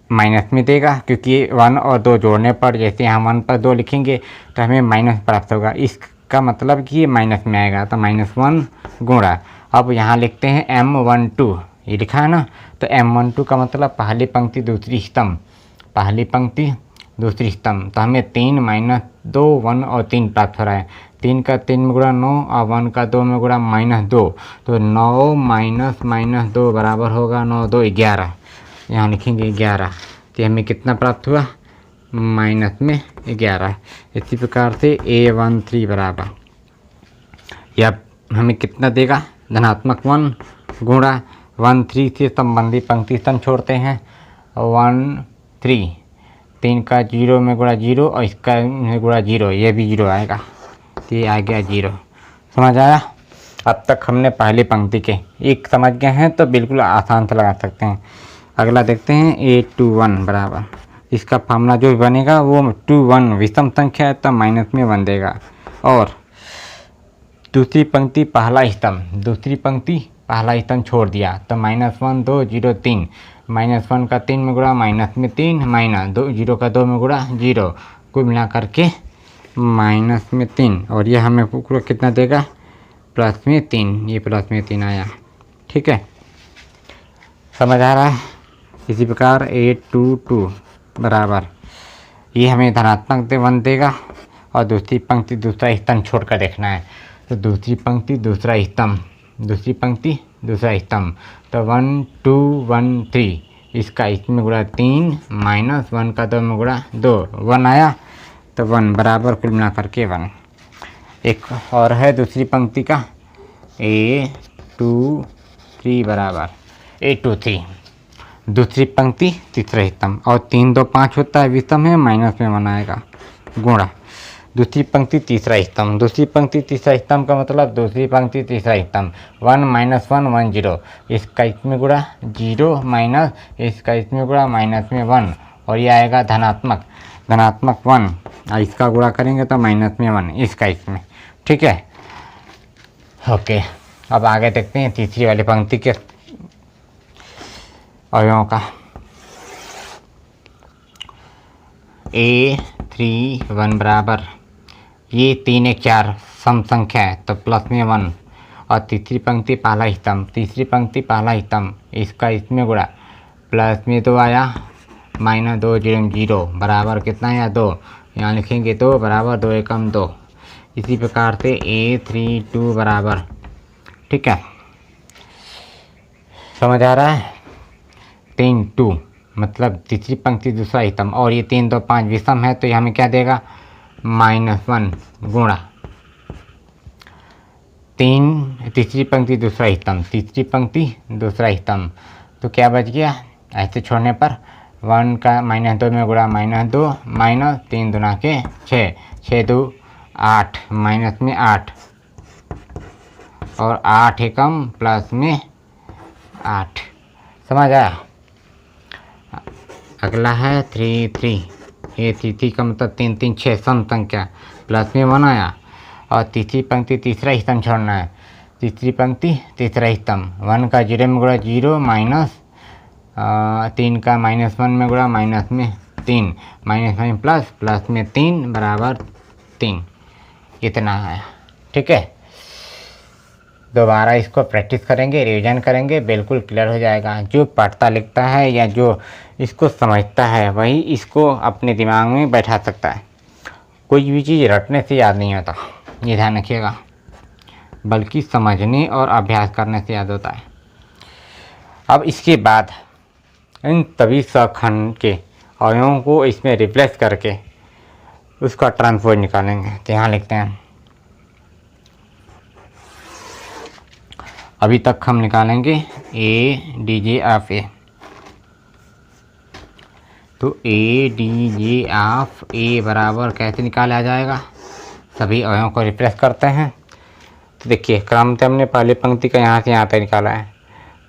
माइनस में देगा, क्योंकि 1 और 2 जोड़ने पर जैसे हम 1 पर 2 लिखेंगे तो हमें माइनस प्राप्त होगा, इसका मतलब कि ये माइनस में आएगा, तो -1 गुणा, अब यहाँ लिखते हैं M12, ये लिखा है ना, तो M12 का मतलब पहली पंक्ति दूसरी स्तंभ, पहली पंक्ति दूसरी स्तंभ, तो हमें 3 - 2 1 और 3 प्राप्त हो रहा है। 3 का 3 में गुणा 9 और 1 का 2 में गुणा -2, तो 9 - -2 बराबर होगा 9 2 11, यहाँ लिखेंगे 11, तो हमें कितना प्राप्त हुआ, -11। इसी प्रकार से A13 बराबर, यह हमें कितना देगा, धनात्मक 1 गुणा 13 से संबंधित पंक्ति स्तंभ छोड़ते हैं, 13, 3 का 0 में गुणा 0 और इसका में गुणा 0, ये भी 0 आएगा, तो ये आ गया 0। समझ आया? अब तक हमने पहली पंक्ति के एक समझ गए हैं, तो बिल्कुल आसान से लगा सकते हैं। अगला देखते हैं A21 बराबर, इसका फार्मूला जो बनेगा वो 21 विषम संख्या है, तो माइनस में 1 देगा, और दूसरी पंक्ति पहला स्तंभ छोड़ दिया, तो -1 2 0 3, -1 का 3 में गुणा माइनस में 3 -2 0 का 2 में गुणा 0, कुल मिला करके माइनस में 3, और ये हमें कितना देगा, प्लस में 3, ये प्लस में 3 आया, ठीक है, समझ आ रहा है? इसी प्रकार A22 बराबर, ये हमें धनात्मक 1 देगा, और दूसरी पंक्ति दूसरा स्तंभ छोड़कर देखना है, तो दूसरी पंक्ति दूसरा स्तंभ, दूसरी पंक्ति दूसरा स्तंभ, तो 1 2 1 3, इसका इसमें गुणा 3 माइनस 1 का 2 में गुणा 2, 1 आया तो 1 बराबर कुल मिला करके 1। एक और है दूसरी पंक्ति का A2 3 बराबर A2 3, दूसरी पंक्ति तीसरा स्तंभ, और 3 2 5 होता है विषम है, माइनस में 1 आएगा गुणा दूसरी पंक्ति तीसरा स्तंभ, दूसरी पंक्ति तीसरा स्तंभ का मतलब दूसरी पंक्ति तीसरा स्तंभ, 1 माइनस 1 1 0, इसका इसमें गुणा 0 माइनस इसका इसमें गुणा माइनस में 1, और ये आएगा धनात्मक 1, और इसका गुणा करेंगे तो माइनस में 1 इसका इसमें। ठीक है, ओके। अब आगे देखते हैं तीसरी वाली पंक्ति के अवयवों का। A3 1 बराबर, ये 3 1 4 सम संख्या है तो प्लस में 1, और तीसरी पंक्ति पहला स्तंभ, तीसरी पंक्ति पहला स्तंभ, इसका इसमें गुणा प्लस में 2 आया माइनस 2 0 0 बराबर कितना आया 2, यहाँ लिखेंगे 2 बराबर 2 एकम 2। इसी प्रकार से A3 2 बराबर, ठीक है, समझ आ रहा है। 3 2 मतलब तीसरी पंक्ति दूसरा स्तंभ, और ये 3 2 5 विषम है तो ये हमें क्या देगा -1 गुणा 3 तीसरी पंक्ति दूसरा स्तंभ, तीसरी पंक्ति दूसरा स्तंभ, तो क्या बच गया, ऐसे छोड़ने पर 1 का -2 में गुणा -2 माइनस 3 दूना के 6, 6 2 8 माइनस में 8, और 8 एकम प्लस में 8, समझ आया। अगला है 3 3, ये 3 का मतलब 3 3 6 सम संख्या, प्लस में 1 आया, और तीसरी पंक्ति तीसरा स्तंभ छोड़ना है, तीसरी पंक्ति तीसरा स्तंभ, 1 का 0 में गुणा 0 माइनस 3 का -1 में गुणा माइनस में 3 माइनस में प्लस, प्लस में 3 बराबर 3, इतना है। ठीक है, दोबारा इसको प्रैक्टिस करेंगे, रिवीजन करेंगे, बिल्कुल क्लियर हो जाएगा। जो पढ़ता लिखता है या जो इसको समझता है वही इसको अपने दिमाग में बैठा सकता है। कोई भी चीज़ रटने से याद नहीं होता, ये ध्यान रखिएगा, बल्कि समझने और अभ्यास करने से याद होता है। अब इसके बाद इन सभी सखंड के अवयवों को इसमें रिप्लेस करके उसका ट्रांसपोज निकालेंगे। तो यहाँ लिखते हैं, अभी तक हम निकालेंगे ADJ ऑफ A, तो ADJ ऑफ A बराबर कैसे निकाला जाएगा, सभी अवयवों को रिप्लेस करते हैं। तो देखिए क्रम से हमने पहली पंक्ति का यहाँ से यहाँ तक निकाला है,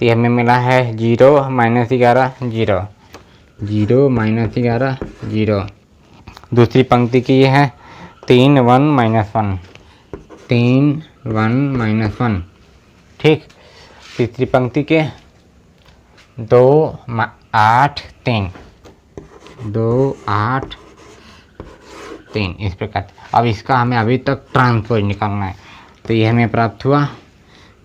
तो हमें मिला है 0 -11 0 0 -11 0। दूसरी पंक्ति की ये है 3 1 -1 3 1 -1, ठीक। तीसरी पंक्ति के 2 8 3 2 8 3, इस प्रकार। अब इसका हमें अभी तक ट्रांसपोज निकालना है, तो ये हमें प्राप्त हुआ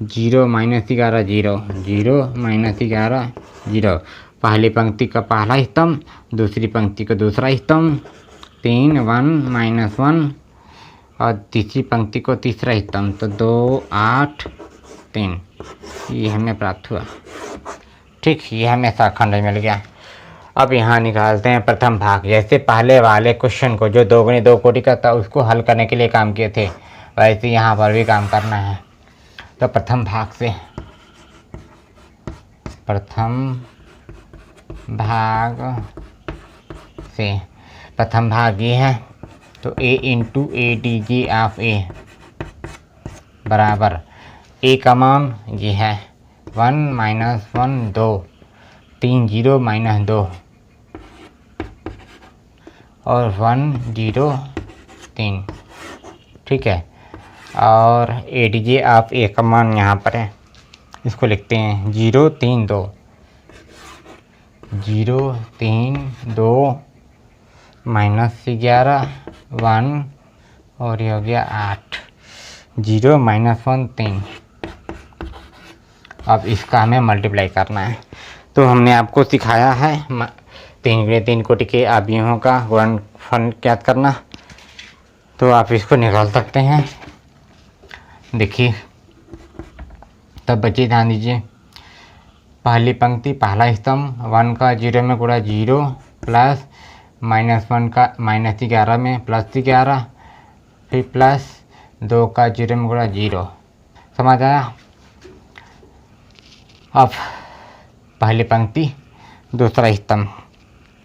0 -11 0 0 -11 0, पहली पंक्ति का पहला स्तंभ, दूसरी पंक्ति का दूसरा स्तंभ, 3 1 -1, और तीसरी पंक्ति को तीसरा स्तंभ, तो 2 8 3, ये हमें प्राप्त हुआ। ठीक, ये हमें सखंड मिल गया। अब यहाँ निकालते हैं प्रथम भाग। जैसे पहले वाले क्वेश्चन को जो 2 गुणे 2 कोटि का था उसको हल करने के लिए काम किए थे, वैसे यहाँ पर भी काम करना है। तो प्रथम भाग से, प्रथम भाग ये है, तो A into ADJ of A बराबर A का मान ये है 1 -1 2 3 0 -2 और 1 0 3, ठीक है। और ADJ ऑफ A का मान यहाँ पर है, इसको लिखते हैं 0 3 2 0 3 2 -11 1, और ये हो गया 8 0 -1 3। अब इसका हमें मल्टीप्लाई करना है। तो हमने आपको सिखाया है 3 गुणे 3 कोटि के अवयवों का गुणनफल ज्ञात करना, तो आप इसको निकाल सकते हैं। देखिए तब बच्चे ध्यान दीजिए, पहली पंक्ति पहला स्तंभ 1 का 0 में गुणा 0 प्लस -1 का -11 में +11, फिर प्लस 2 का 0 में गुणा 0। समझ आया? अब पहली पंक्ति दूसरा स्तंभ,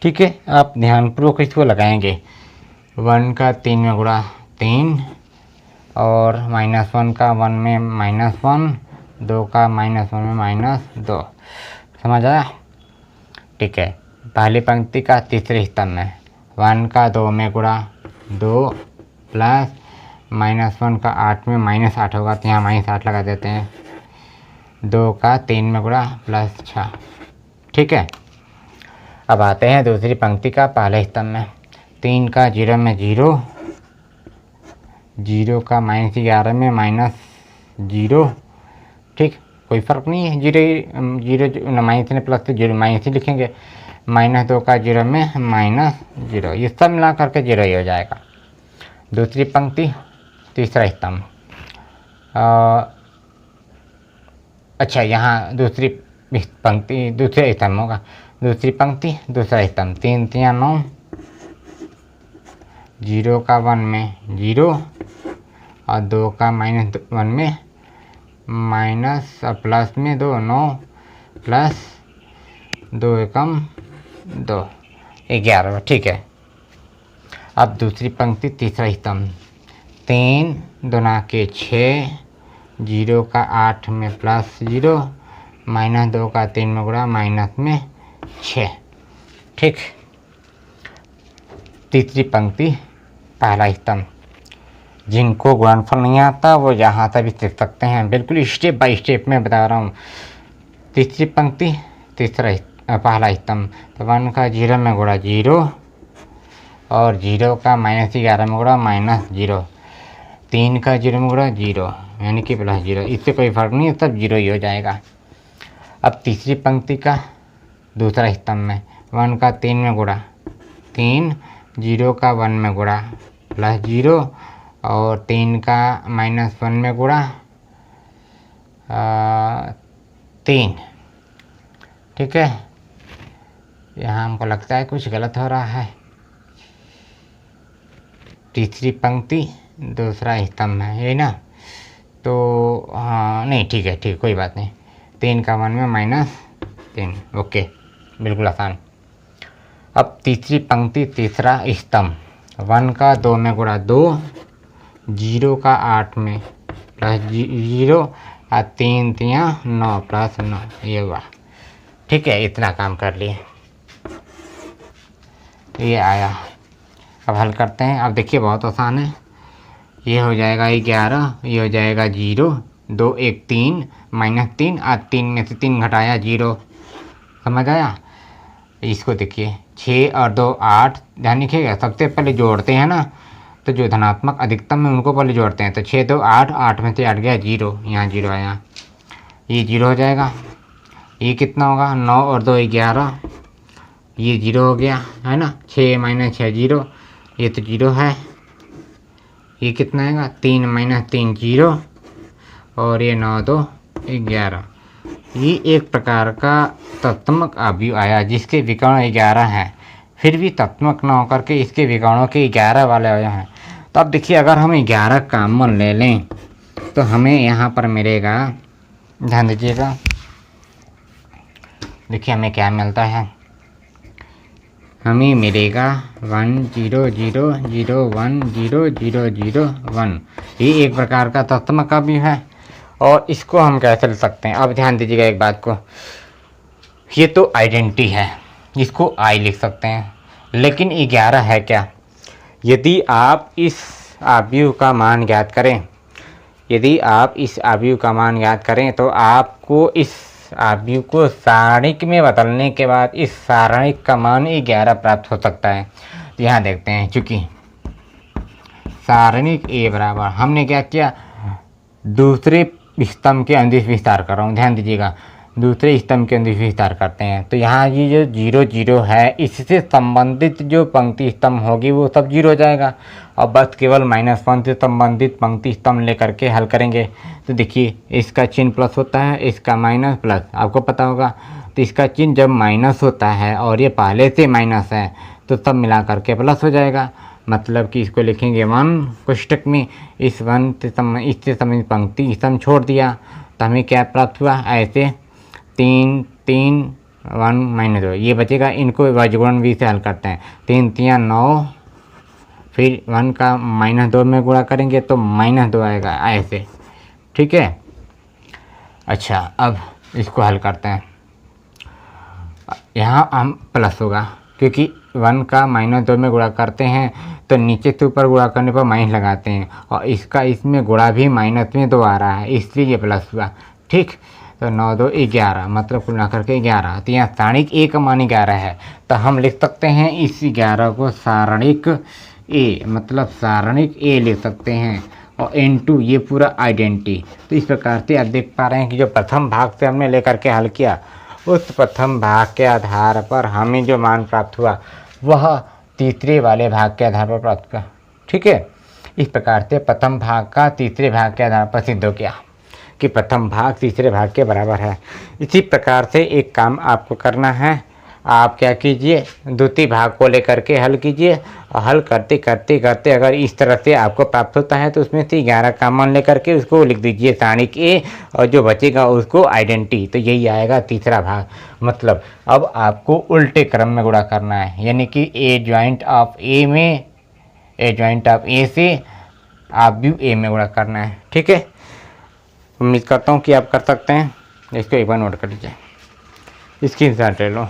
ठीक है। आप ध्यानपूर्वक इसको लगाएंगे। 1 का 3 में गुणा 3 और -1 का 1 में -1, 2 का -1 में -2। समझ आया? ठीक है। पहली पंक्ति का तीसरे स्तंभ में 1 का 2 में गुणा 2 प्लस -1 का 8 में -8 होगा, तो यहाँ -8 लगा देते हैं। 2 का 3 में गुणा +6, ठीक है। अब आते हैं दूसरी पंक्ति का पहले स्तंभ में 3 का 0 में 0, 0 का -11 में -0, ठीक, कोई फ़र्क नहीं है, 0 माइनस ने प्लस से 0 माइनस ही लिखेंगे। -2 का 0 में -0, ये सब मिला करके 0 ही हो जाएगा। दूसरी पंक्ति तीसरा स्तंभ, अच्छा यहाँ दूसरी पंक्ति दूसरे स्तंभ होगा, दूसरी पंक्ति दूसरा स्तंभ 3 3 9, 0 का 1 में 0 और 2 का -1 में माइनस प्लस में 2, 9 प्लस 2 एकम 2, 11, ठीक है। अब दूसरी पंक्ति तीसरा स्तंभ 3 दूना के 6, 0 का 8 में +0, -2 का 3 में गुणा -6, ठीक। तीसरी पंक्ति पहला स्तंभ, जिनको गुणनफल नहीं आता वो यहाँ तक भी सीख सकते हैं, बिल्कुल स्टेप बाय स्टेप में बता रहा हूँ। तीसरी पंक्ति तीसरा पहला स्तंभ, तो 1 का 0 में गुणा 0 और 0 का -11 में गुणा -0, 3 का 0 में गुणा 0 यानी कि +0, इससे कोई फर्क नहीं है, सब 0 ही हो जाएगा। अब तीसरी पंक्ति का दूसरा स्तंभ में 1 का 3 में गुणा 3, 0 का 1 में गुणा +0 और 3 का -1 में गुणा 3, ठीक है। यहाँ हमको लगता है कुछ गलत हो रहा है। तीसरी पंक्ति दूसरा स्तंभ है, यही ना, तो हाँ नहीं ठीक है, ठीक, कोई बात नहीं। 3 का 1 में -3, ओके, बिल्कुल आसान। अब तीसरी पंक्ति तीसरा स्तंभ 1 का 2 में गुणा 2, 0 का 8 में +0 और 3 3 9 +9, ये हुआ, ठीक है। इतना काम कर लिए, ये आया। अब हल करते हैं। अब देखिए बहुत आसान है, ये हो जाएगा 11, ये हो जाएगा 0, 2 1 3 -3 और 3 में से 3 घटाया 0। समझ आया? इसको देखिए 6 और 2 8, ध्यान रखिएगा सबसे पहले जोड़ते हैं ना, तो जो धनात्मक अधिकतम है उनको पहले जोड़ते हैं। तो 6 2 8, 8 में से 8 गया 0, यहाँ 0 आया, ये 0 हो जाएगा। ये कितना होगा, 9 और 2 11, ये 0 हो गया, है ना। 6 - 6 0, ये तो 0 है। ये कितना आएगा, 3 - 3 0 और ये 9 2 11। ये एक प्रकार का तत्मक अवयव आया जिसके विकर्ण 11 हैं, फिर भी तत्मक न होकर के इसके विकर्णों के 11 वाले अवयव हैं। तो अब देखिए अगर हम 11 कॉमन ले लें तो हमें यहाँ पर मिलेगा, ध्यान दीजिएगा, देखिए हमें क्या मिलता है, हमें मिलेगा 1 0 0 0 1 0 0 0 1। ये एक प्रकार का तत्मक अवयव है और इसको हम कैसे लिख सकते हैं। अब ध्यान दीजिएगा एक बात को, ये तो आइडेंटिटी है, इसको आई लिख सकते हैं, लेकिन 11 है क्या। यदि आप इस अवयव का मान ज्ञात करें, यदि आप इस अवयव का मान ज्ञात करें तो आपको इस अवयव को सारणिक में बदलने के बाद इस सारणिक का मान 11 प्राप्त हो सकता है। तो यहाँ देखते हैं, चूँकि सारणिक ए बराबर, हमने क्या किया, दूसरे स्तंभ के अंदिश विस्तार कर रहा हूँ, ध्यान दीजिएगा, दूसरे स्तंभ के अंदर विस्तार करते हैं। तो यहाँ ये जो 0 0 है, इससे संबंधित जो पंक्ति स्तंभ होगी वो सब 0 हो जाएगा। और बस केवल -1 से संबंधित पंक्ति स्तंभ लेकर के हल करेंगे। तो देखिए इसका चिन्ह प्लस होता है, इसका माइनस प्लस, आपको पता होगा। तो इसका चिन्ह जब माइनस होता है और ये पहले से माइनस है तो सब मिला करके प्लस हो जाएगा। मतलब कि इसको लिखेंगे 1 कोष्टक में, इस 1 से इससे संबंधित पंक्ति स्तंभ छोड़ दिया तो हमें क्या प्राप्त हुआ, ऐसे 3 3 1 -2 ये बचेगा। इनको वर्गगुणन v से हल करते हैं। 3 3 9, फिर 1 का -2 में गुणा करेंगे तो -2 आएगा ऐसे, ठीक है। अच्छा, अब इसको हल करते हैं। यहाँ हम प्लस होगा क्योंकि 1 का -2 में गुणा करते हैं तो नीचे से ऊपर गुणा करने पर माइनस लगाते हैं, और इसका इसमें गुणा भी -2 आ रहा है, इसलिए ये प्लस हुआ, ठीक। तो 9 2 11, मतलब कुल मिलाकर के 11। तो यहाँ सारणिक ए का मान 11 है, तो हम लिख सकते हैं इस 11 को सारणिक ए, मतलब सारणिक ए लिख सकते हैं। और N2 ये पूरा आइडेंटिटी। तो इस प्रकार से आप देख पा रहे हैं कि जो प्रथम भाग से हमने लेकर के हल किया, उस प्रथम भाग के आधार पर हमें जो मान प्राप्त हुआ वह तीसरे वाले भाग के आधार पर प्राप्त हुआ, ठीक है। इस प्रकार से प्रथम भाग का तीसरे भाग के आधार पर सिद्ध हो गया कि प्रथम भाग तीसरे भाग के बराबर है। इसी प्रकार से एक काम आपको करना है, आप क्या कीजिए, द्वितीय भाग को लेकर के हल कीजिए, और हल करते करते करते अगर इस तरह से आपको प्राप्त होता है तो उसमें से 11 का मान लेकर के उसको लिख दीजिए सारणिक ए, और जो बचेगा उसको आइडेंटिटी। तो यही आएगा तीसरा भाग। मतलब अब आपको उल्टे क्रम में गुणा करना है, यानी कि ए जॉइंट ऑफ ए में, ए जॉइंट ऑफ ए से आप भी ए में गुणा करना है, ठीक है। उम्मीद करता हूँ कि आप कर सकते हैं। इसको एक बार नोट कर लीजिए, स्क्रीनशॉट ले लो।